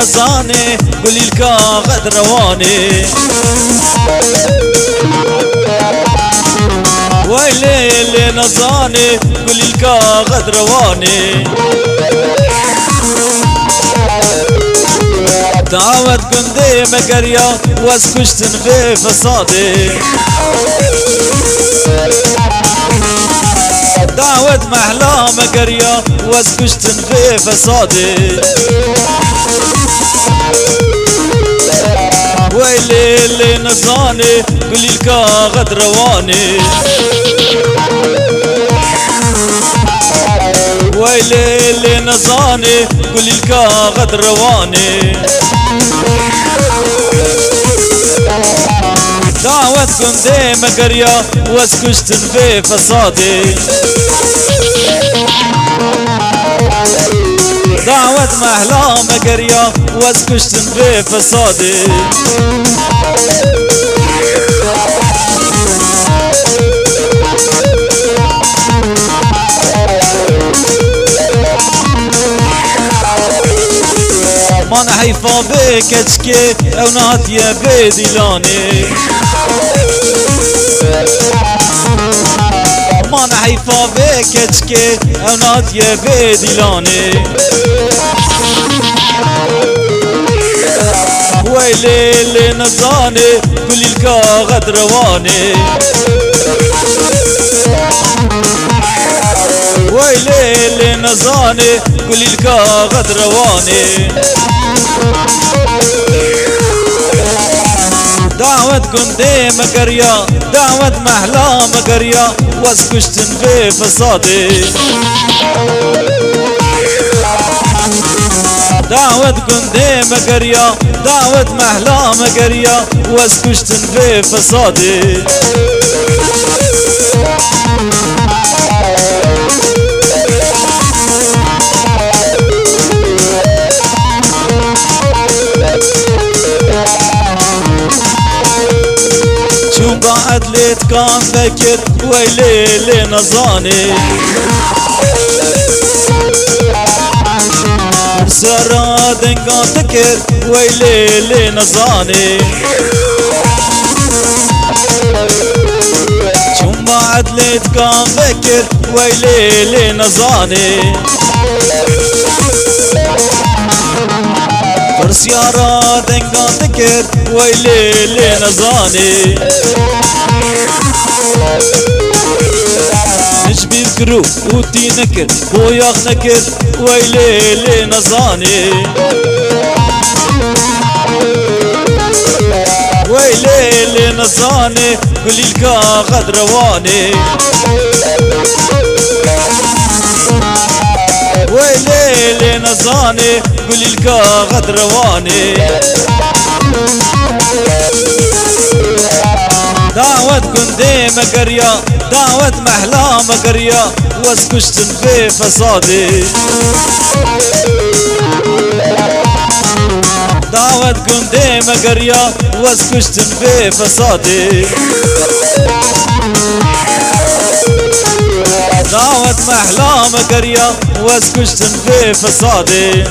نزاني قولي لكا غد رواني ويلي اللي نزاني قولي لكا غد رواني دعوت قندي مقريا واسكشتن في فسادي دعوت محلا مقريا واسكشتن في فسادي ويلي اللي نزاني قولي لكا غد رواني ويلي اللي نزاني قولي لكا غد رواني دعوت قندي مقريا واسكشتن في فسادي دعوت محلا مقريا واسكشتن في فسادي من حيفا بك اشكي او ناتيا بديلاني من حيفا بك اشكي او ناتيا بديلاني ويلي اللي نزاني قولي لكا غد رواني ويلي اللي نزاني قولي لكا غد رواني دعوت قندي مقريا دعوت محلا مقريا واسكشتن في فسادي دعوت قندي مقريا دعوت محلا مقريا واسكشتن في فسادي شو بعد ليت كان فكر ويلي اللي نزاني سرا دنقا تكر ويلي اللي نزاني شو بعد ليت كان فكر ويلي اللي نزاني فرسيارا دنقا تكر ويلي اللي نزاني نجبي بكرو وتي نكر بوياغ نكر ويلي اللي نزاني ويلي اللي نزاني قولي لكا غد رواني ويلي اللي نزاني قولي لكا غد رواني دعوت قندي مقريا دعوت محلا مقريا واسكشتن في فسادي دعوت قندي مقريا واسكشتن في فسادي دعوت محلا مقريا واسكشتن في فسادي